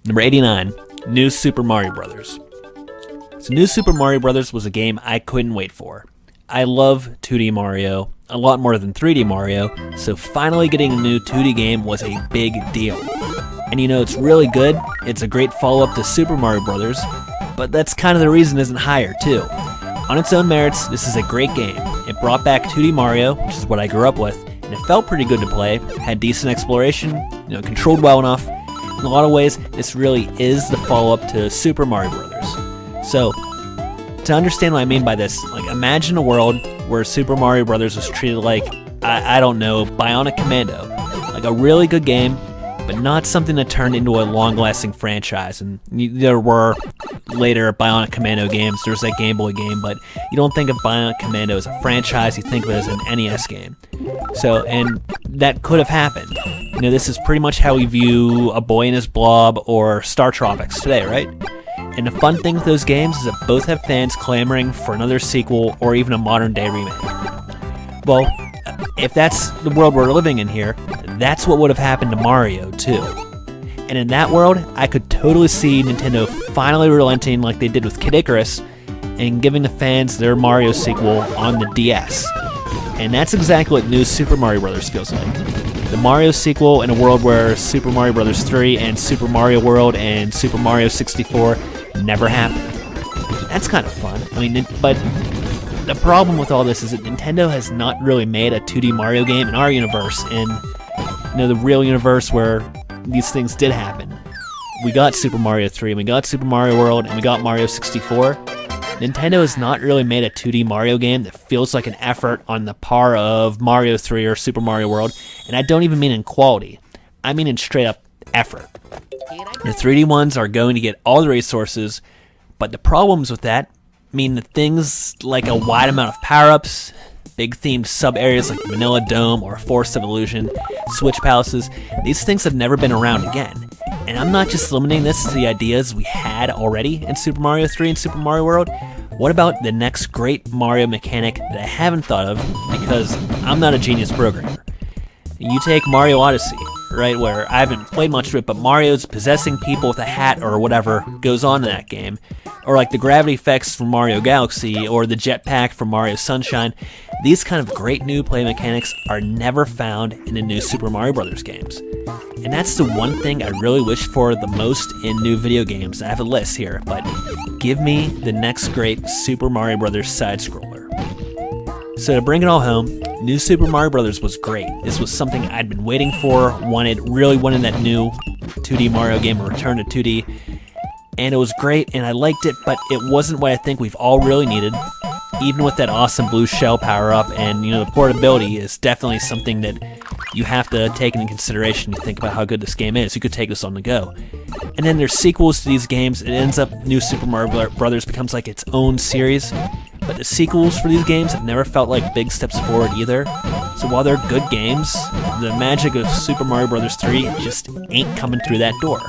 Number 89, New Super Mario Bros. So New Super Mario Bros. Was a game I couldn't wait for. I love 2D Mario a lot more than 3D Mario, so finally getting a new 2D game was a big deal. And it's really good. It's a great follow-up to Super Mario Bros., but that's kind of the reason it isn't higher, too. On its own merits, this is a great game. It brought back 2D Mario, which is what I grew up with, and it felt pretty good to play, had decent exploration, controlled well enough. In a lot of ways, this really is the follow-up to Super Mario Bros. So, to understand what I mean by this, imagine a world where Super Mario Bros. Was treated like, I don't know, Bionic Commando. Like a really good game, but not something that turned into a long-lasting franchise. And there were later Bionic Commando games. There's that Game Boy game, but you don't think of Bionic Commando as a franchise. You think of it as an NES game. So, and that could have happened. This is pretty much how we view A Boy and His Blob or Star Tropics today, right? And the fun thing with those games is that both have fans clamoring for another sequel or even a modern-day remake. Well, if that's the world we're living in here, that's what would have happened to Mario, too. And in that world, I could totally see Nintendo finally relenting like they did with Kid Icarus and giving the fans their Mario sequel on the DS. And that's exactly what New Super Mario Bros. Feels like. The Mario sequel in a world where Super Mario Bros. 3 and Super Mario World and Super Mario 64 never happened. That's kind of fun. But the problem with all this is that Nintendo has not really made a 2D Mario game in our universe, in the real universe where these things did happen. We got Super Mario 3, and we got Super Mario World, and we got Mario 64. Nintendo has not really made a 2D Mario game that feels like an effort on the par of Mario 3 or Super Mario World, and I don't even mean in quality. I mean in straight up effort. The 3D ones are going to get all the resources, but the problems with that mean that things like a wide amount of power-ups, big themed sub-areas like Vanilla Dome or Forest of Illusion, Switch Palaces, these things have never been around again. And I'm not just limiting this to the ideas we had already in Super Mario 3 and Super Mario World. What about the next great Mario mechanic that I haven't thought of because I'm not a genius programmer? You take Mario Odyssey, right, where I haven't played much of it, but Mario's possessing people with a hat or whatever goes on in that game. Or like the gravity effects from Mario Galaxy or the jetpack from Mario Sunshine. These kind of great new play mechanics are never found in the new Super Mario Bros. Games. And that's the one thing I really wish for the most in new video games. I have a list here, but give me the next great Super Mario Bros. Side-scroller. So to bring it all home, New Super Mario Bros. Was great. This was something I'd been waiting for, really wanted that new 2D Mario game, a return to 2D. And it was great, and I liked it, but it wasn't what I think we've all really needed. Even with that awesome blue shell power-up, and the portability is definitely something that you have to take into consideration to think about how good this game is. You could take this on the go. And then there's sequels to these games. It ends up New Super Mario Bros. Becomes like its own series. But the sequels for these games have never felt like big steps forward either. So while they're good games, the magic of Super Mario Bros. 3 just ain't coming through that door.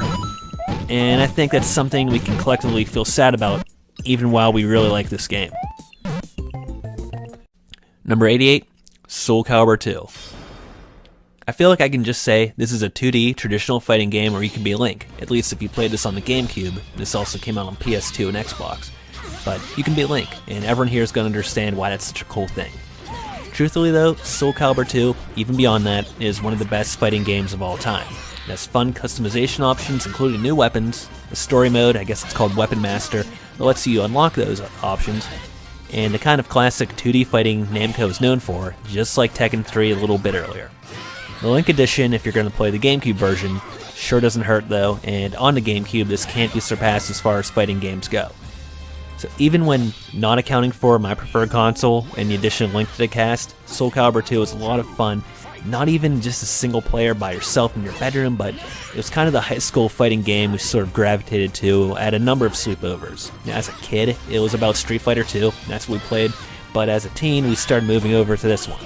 And I think that's something we can collectively feel sad about, even while we really like this game. Number 88, Soul Calibur 2. I feel like I can just say this is a 2D traditional fighting game where you can be Link, at least if you played this on the Gamecube. This also came out on PS2 and Xbox. But you can be Link, and everyone here is going to understand why that's such a cool thing. Truthfully though, Soul Calibur 2, even beyond that, is one of the best fighting games of all time. It has fun customization options, including new weapons, a story mode, I guess it's called Weapon Master, that lets you unlock those options, and the kind of classic 2D fighting Namco is known for, just like Tekken 3 a little bit earlier. The Link Edition, if you're going to play the GameCube version, sure doesn't hurt though, and on the GameCube this can't be surpassed as far as fighting games go. So even when not accounting for my preferred console and the addition of Link to the cast, Soul Calibur 2 is a lot of fun. Not even just a single player by yourself in your bedroom, but it was kind of the high school fighting game we sort of gravitated to at a number of sleepovers. Now, as a kid, it was about Street Fighter 2, that's what we played, but as a teen, we started moving over to this one.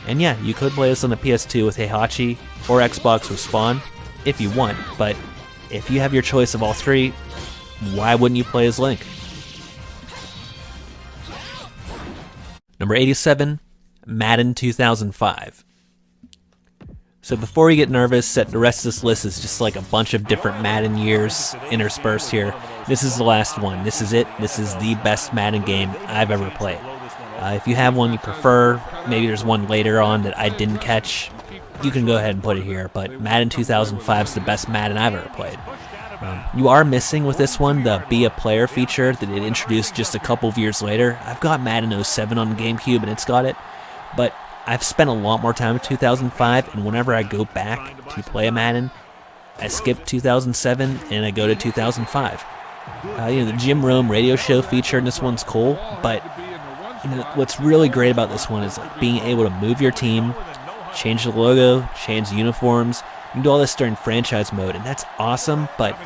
And yeah, you could play this on the PS2 with Heihachi or Xbox with Spawn, if you want, but if you have your choice of all three, why wouldn't you play as Link? Number 87, Madden 2005. So before you get nervous, the rest of this list is just like a bunch of different Madden years interspersed here. This is the last one. This is it. This is the best Madden game I've ever played. If you have one you prefer, maybe there's one later on that I didn't catch, you can go ahead and put it here, but Madden 2005 is the best Madden I've ever played. You are missing with this one the Be a Player feature that it introduced just a couple of years later. I've got Madden 07 on the Gamecube and it's got it, but I've spent a lot more time in 2005, and whenever I go back to play a Madden, I skip 2007 and I go to 2005. The Jim Rome radio show feature in this one's cool, but what's really great about this one is being able to move your team, change the logo, change the uniforms. You can do all this during franchise mode, and that's awesome, but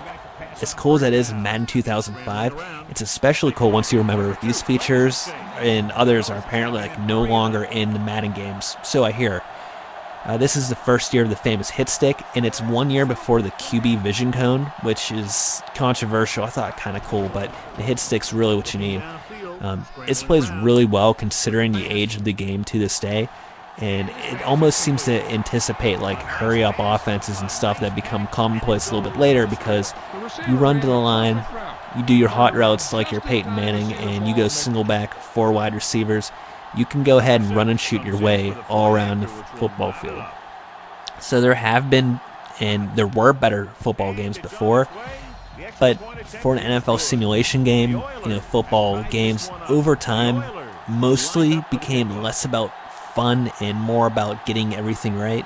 as cool as that is in Madden 2005, it's especially cool once you remember these features and others are apparently no longer in the Madden games, so I hear. This is the first year of the famous hit stick, and it's 1 year before the QB vision cone, which is controversial. I thought kind of cool, but the hit stick's really what you need. It plays really well considering the age of the game to this day, and it almost seems to anticipate hurry up offenses and stuff that become commonplace a little bit later, because you run to the line, you do your hot routes like you're Peyton Manning, and you go single back, 4 wide receivers. You can go ahead and run and shoot your way all around the football field. So there have been, and there were better football games before, but for an NFL simulation game, football games over time mostly became less about fun and more about getting everything right.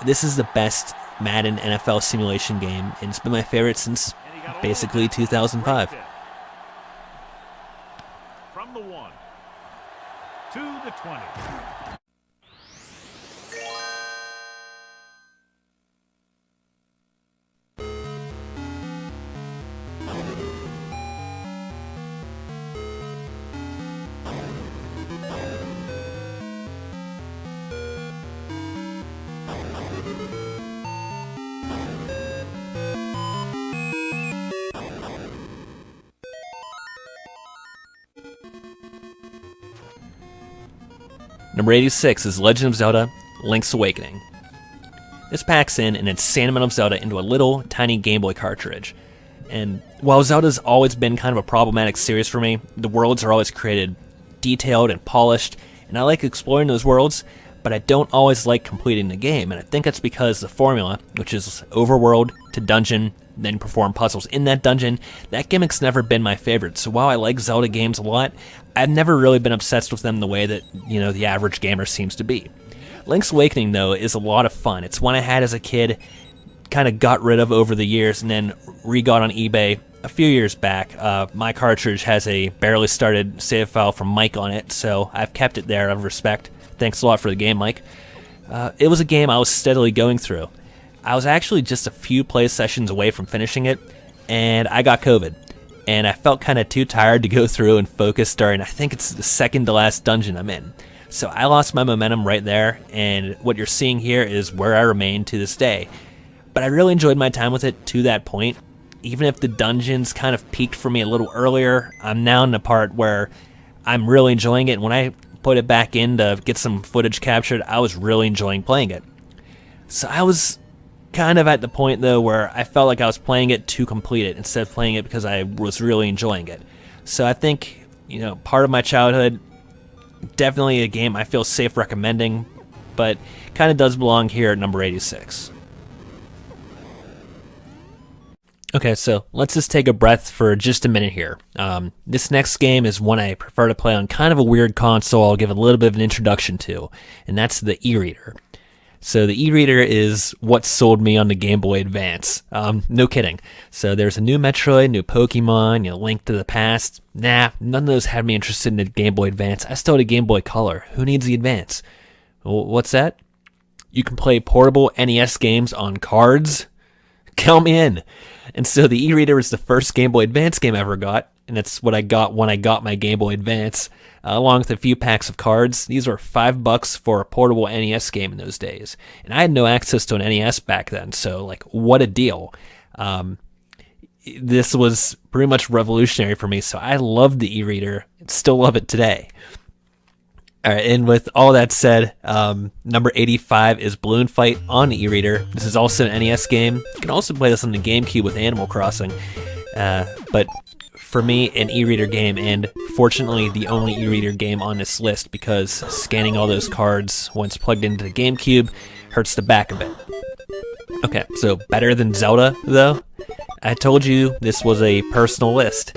This is the best Madden NFL simulation game, and it's been my favorite since basically 2005. From the 1 to the 20. Number 86 is Legend of Zelda: Link's Awakening. This packs in its Sentimental Zelda into a little tiny Game Boy cartridge. And while Zelda's always been kind of a problematic series for me, the worlds are always created detailed and polished, and I like exploring those worlds, but I don't always like completing the game, and I think that's because the formula, which is overworld to dungeon, then perform puzzles in that dungeon, that gimmick's never been my favorite. So while I like Zelda games a lot, I've never really been obsessed with them the way that, the average gamer seems to be. Link's Awakening, though, is a lot of fun. It's one I had as a kid, kind of got rid of over the years, and then re-got on eBay a few years back. My cartridge has a barely started save file from Mike on it, so I've kept it there out of respect. Thanks a lot for the game, Mike. It was a game I was steadily going through. I was actually just a few play sessions away from finishing it, and I got COVID. And I felt kind of too tired to go through and focus during, I think it's the second to last dungeon I'm in. So I lost my momentum right there, and what you're seeing here is where I remain to this day. But I really enjoyed my time with it to that point. Even if the dungeons kind of peaked for me a little earlier, I'm now in the part where I'm really enjoying it. And when I put it back in to get some footage captured, I was really enjoying playing it. So I was kind of at the point, though, where I felt like I was playing it to complete it instead of playing it because I was really enjoying it. So I think, part of my childhood, definitely a game I feel safe recommending, but kind of does belong here at number 86. Okay, so let's just take a breath for just a minute here. This next game is one I prefer to play on kind of a weird console I'll give a little bit of an introduction to, and that's the e-reader. So the e-reader is what sold me on the Game Boy Advance. No kidding. So there's a new Metroid, new Pokemon, Link to the Past. Nah, none of those had me interested in the Game Boy Advance. I still had a Game Boy Color. Who needs the Advance? Well, what's that? You can play portable NES games on cards? Count me in. And so the e-reader was the first Game Boy Advance game I ever got, and that's what I got when I got my Game Boy Advance, along with a few packs of cards. These were $5 for a portable NES game in those days, and I had no access to an NES back then, so what a deal. This was pretty much revolutionary for me, so I loved the e-reader and still love it today. All right, and with all that said, number 85 is Balloon Fight on e-reader. This is also an NES game. You can also play this on the Gamecube with Animal Crossing. But for me, an e-reader game, and fortunately the only e-reader game on this list, because scanning all those cards once plugged into the Gamecube hurts the back a bit. Okay, so better than Zelda, though? I told you this was a personal list.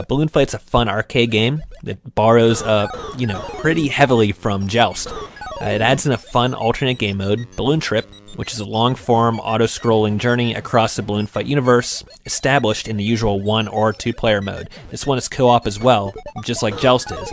Balloon Fight's a fun arcade game that borrows, pretty heavily from Joust. It adds in a fun alternate game mode, Balloon Trip, which is a long-form, auto-scrolling journey across the Balloon Fight universe, established in the usual 1 or 2-player mode. This one is co-op as well, just like Joust is,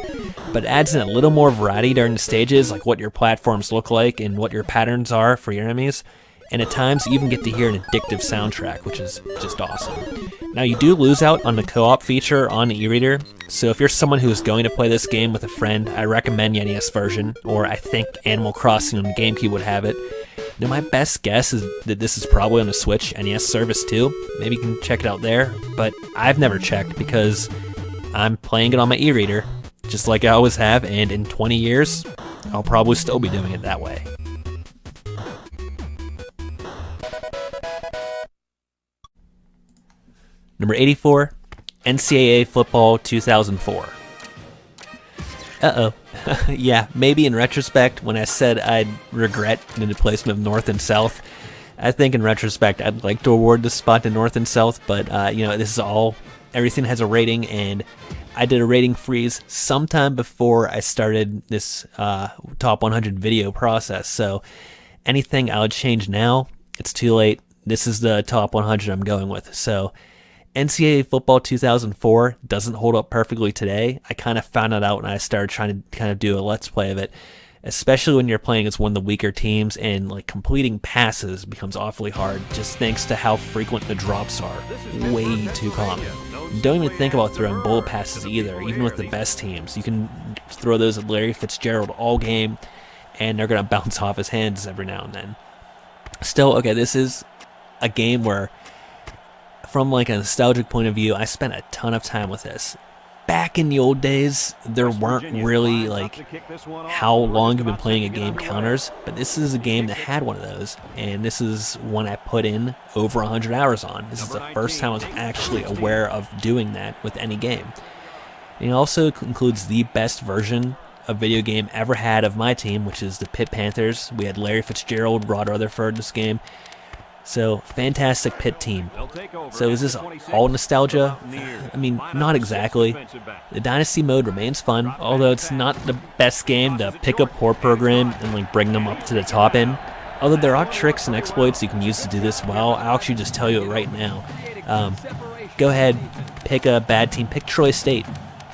but it adds in a little more variety during the stages, like what your platforms look like and what your patterns are for your enemies, and at times you even get to hear an addictive soundtrack, which is just awesome. Now, you do lose out on the co-op feature on the e-reader, so if you're someone who is going to play this game with a friend, I recommend the NES version, or I think Animal Crossing on the GameCube would have it. Now, my best guess is that this is probably on the Switch NES service too. Maybe you can check it out there, but I've never checked because I'm playing it on my e-reader, just like I always have, and in 20 years, I'll probably still be doing it that way. Number 84, NCAA Football 2004. Uh-oh. Yeah, maybe in retrospect, when I said I'd regret the placement of North and South, I think in retrospect I'd like to award this spot to North and South, but this is everything has a rating, and I did a rating freeze sometime before I started this top 100 video process, so anything I would change now, it's too late. This is the top 100 I'm going with, so NCAA Football 2004 doesn't hold up perfectly today. I kind of found it out when I started trying to kind of do a let's play of it, especially when you're playing as one of the weaker teams and like completing passes becomes awfully hard just thanks to how frequent the drops are. Way too common. Don't even think about throwing bullet passes either, even with the best teams. You can throw those at Larry Fitzgerald all game and they're going to bounce off his hands every now and then. Still, okay, this is a game where, from like a nostalgic point of view, I spent a ton of time with this. Back in the old days, there weren't really like how long you've been playing a game counters, but this is a game that had one of those, and this is one I put in over 100 hours on. This is the first time I was actually aware of doing that with any game. And it also includes the best version of video game ever had of my team, which is the Pitt Panthers. We had Larry Fitzgerald, Rod Rutherford this game. So, fantastic Pitt team. So is this all nostalgia? I mean, not exactly. The Dynasty mode remains fun, although it's not the best game to pick up core program and like bring them up to the top end. Although there are tricks and exploits you can use to do this well, I'll actually just tell you it right now. Go ahead, pick a bad team, pick Troy State,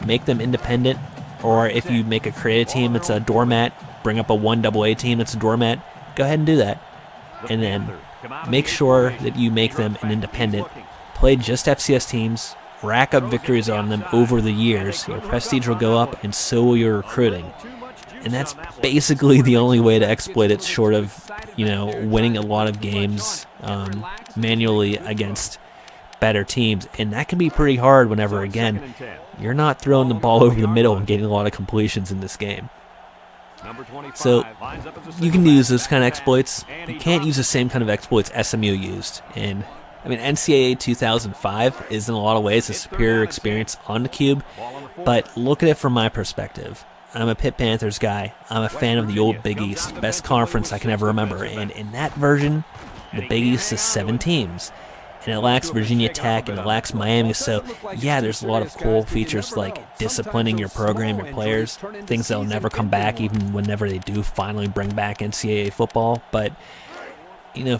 make them independent, or if you make a creative team that's a doormat, bring up a 1AA team that's a doormat, go ahead and do that. And then make sure that you make them an independent. Play just FCS teams, rack up victories on them over the years. Your prestige will go up, and so will your recruiting. And that's basically the only way to exploit it, short of, winning a lot of games manually against better teams. And that can be pretty hard whenever, again, you're not throwing the ball over the middle and getting a lot of completions in this game. So, you can use this kind of exploits. You can't use the same kind of exploits SMU used. And, NCAA 2005 is in a lot of ways a superior experience on the Cube, but look at it from my perspective. I'm a Pitt Panthers guy. I'm a fan of the old Big East, best conference I can ever remember. And in that version, the Big East is 7 teams. And it lacks Virginia Tech, and it lacks Miami, so yeah, there's a lot of cool features like disciplining your program, your players, things that'll never come back even whenever they do finally bring back NCAA football, but,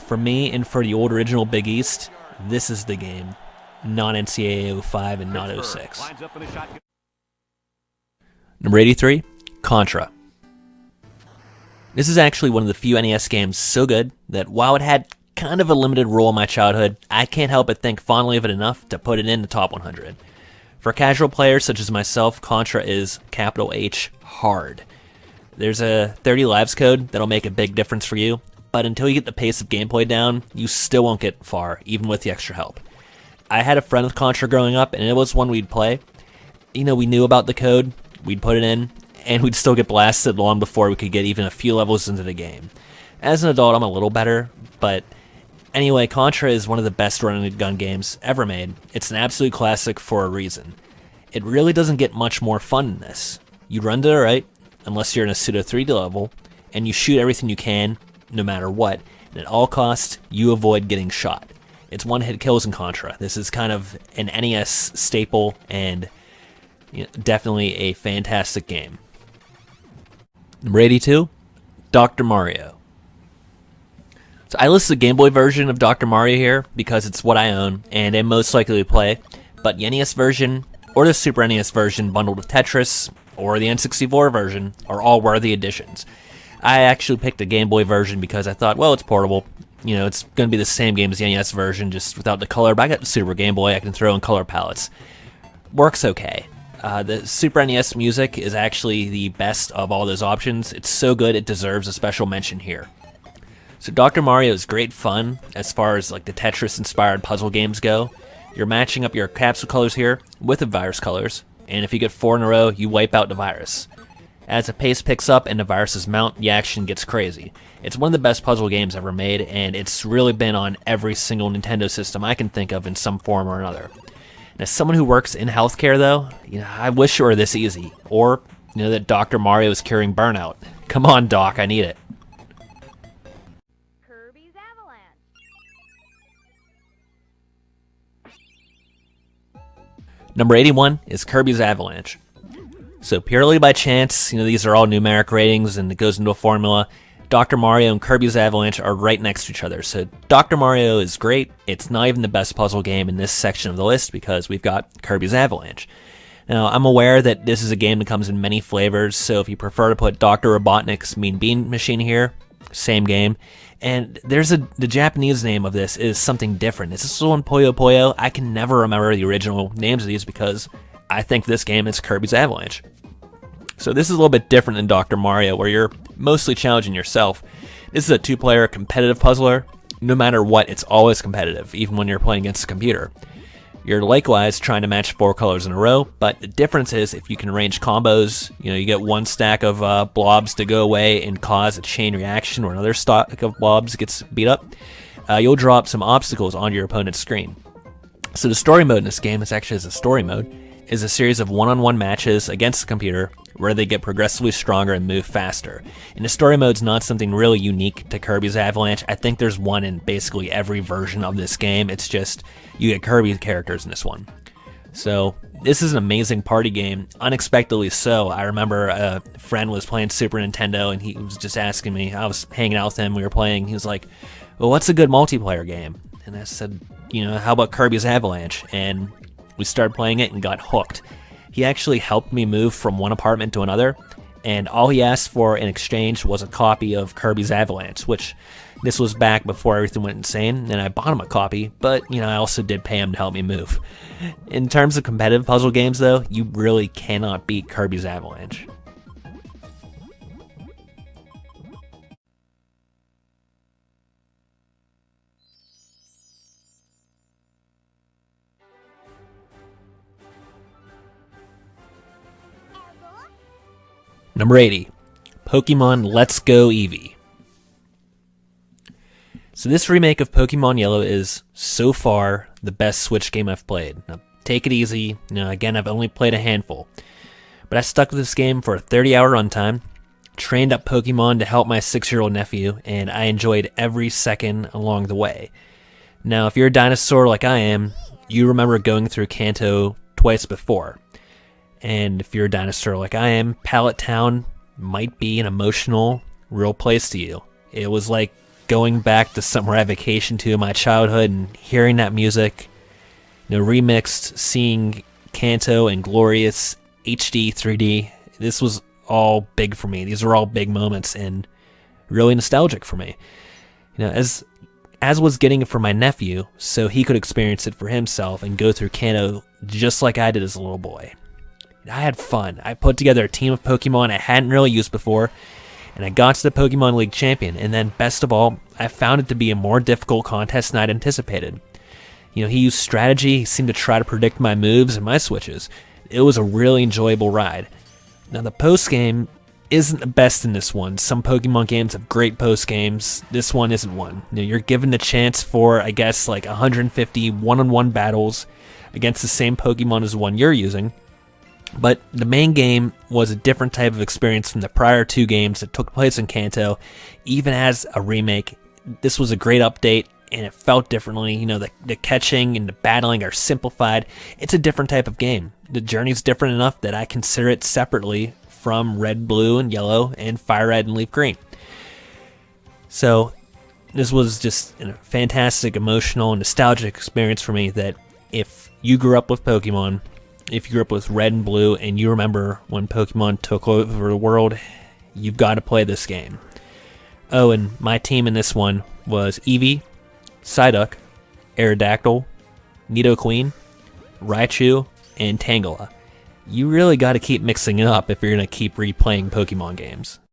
for me and for the old original Big East, this is the game, not NCAA 05 and not 06. Number 83, Contra. This is actually one of the few NES games so good that while it had kind of a limited role in my childhood, I can't help but think fondly of it enough to put it in the top 100. For casual players such as myself, Contra is, capital H, hard. There's a 30 lives code that'll make a big difference for you, but until you get the pace of gameplay down, you still won't get far, even with the extra help. I had a friend with Contra growing up, and it was one we'd play. We knew about the code, we'd put it in, and we'd still get blasted long before we could get even a few levels into the game. As an adult, I'm a little better, but anyway, Contra is one of the best run-and-gun games ever made. It's an absolute classic for a reason. It really doesn't get much more fun than this. You run to the right, unless you're in a pseudo 3D level, and you shoot everything you can, no matter what, and at all costs, you avoid getting shot. It's one-hit kills in Contra. This is kind of an NES staple, and definitely a fantastic game. Number 82, Dr. Mario. So I listed the Game Boy version of Dr. Mario here because it's what I own and am most likely to play, but the NES version or the Super NES version bundled with Tetris or the N64 version are all worthy additions. I actually picked the Game Boy version because I thought, well, it's portable. It's going to be the same game as the NES version, just without the color, but I got the Super Game Boy, I can throw in color palettes. Works okay. The Super NES music is actually the best of all those options. It's so good it deserves a special mention here. So Dr. Mario is great fun as far as like the Tetris-inspired puzzle games go. You're matching up your capsule colors here with the virus colors, and if you get 4 in a row, you wipe out the virus. As the pace picks up and the viruses mount, the action gets crazy. It's one of the best puzzle games ever made, and it's really been on every single Nintendo system I can think of in some form or another. And as someone who works in healthcare, though, I wish it were this easy, or that Dr. Mario is curing burnout. Come on, Doc, I need it. Number 81 is Kirby's Avalanche. So purely by chance, these are all numeric ratings and it goes into a formula. Dr. Mario and Kirby's Avalanche are right next to each other. So Dr. Mario is great. It's not even the best puzzle game in this section of the list because we've got Kirby's Avalanche. Now, I'm aware that this is a game that comes in many flavors, so if you prefer to put Dr. Robotnik's Mean Bean Machine here, same game. And the Japanese name of this is something different. Is this one Puyo Puyo? I can never remember the original names of these because I think this game is Kirby's Avalanche. So this is a little bit different than Dr. Mario, where you're mostly challenging yourself. This is a 2-player competitive puzzler. No matter what, it's always competitive, even when you're playing against a computer. You're likewise trying to match 4 colors in a row, but the difference is if you can arrange combos, you get one stack of blobs to go away and cause a chain reaction where another stack of blobs gets beat up, you'll draw up some obstacles onto your opponent's screen. So the story mode in this game, a story mode, is a series of one-on-one matches against the computer where they get progressively stronger and move faster. And the story mode's not something really unique to Kirby's Avalanche. I think there's one in basically every version of this game. It's just you get Kirby characters in this one. So this is an amazing party game, unexpectedly so. I remember a friend was playing Super Nintendo and he was just asking me, I was hanging out with him, we were playing, he was like, well, what's a good multiplayer game? And I said, how about Kirby's Avalanche? And we started playing it and got hooked. He actually helped me move from one apartment to another, and all he asked for in exchange was a copy of Kirby's Avalanche, which this was back before everything went insane, and I bought him a copy, but, I also did pay him to help me move. In terms of competitive puzzle games, though, you really cannot beat Kirby's Avalanche. Number 80, Pokémon Let's Go Eevee. So this remake of Pokémon Yellow is, so far, the best Switch game I've played. Now, take it easy, again, I've only played a handful. But I stuck with this game for a 30-hour runtime, trained up Pokemon to help my 6-year-old nephew, and I enjoyed every second along the way. Now, if you're a dinosaur like I am, you remember going through Kanto twice before. And if you're a dinosaur like I am, Pallet Town might be an emotional, real place to you. It was like going back to somewhere I vacationed to in my childhood and hearing that music, remixed, seeing Kanto in glorious HD 3D. This was all big for me. These were all big moments and really nostalgic for me. As was getting it for my nephew, so he could experience it for himself and go through Kanto just like I did as a little boy. I had fun. I put together a team of Pokemon I hadn't really used before, and I got to the Pokemon League champion, and then, best of all, I found it to be a more difficult contest than I'd anticipated. He used strategy, he seemed to try to predict my moves and my switches. It was a really enjoyable ride. Now, the post game isn't the best in this one. Some Pokemon games have great post games. This one isn't one. You're given the chance for, I guess, like 150 one-on-one battles against the same Pokemon as the one you're using. But the main game was a different type of experience from the prior 2 games that took place in Kanto. Even as a remake, this was a great update, and it felt differently. The catching and the battling are simplified. It's a different type of game. The journey's different enough that I consider it separately from Red, Blue, and Yellow, and Fire Red and Leaf Green. So this was just a fantastic, emotional, and nostalgic experience for me that if you grew up with Pokemon, if you grew up with Red and Blue, and you remember when Pokemon took over the world, you've got to play this game. Oh, and my team in this one was Eevee, Psyduck, Aerodactyl, Nidoqueen, Raichu, and Tangela. You really got to keep mixing it up if you're going to keep replaying Pokemon games.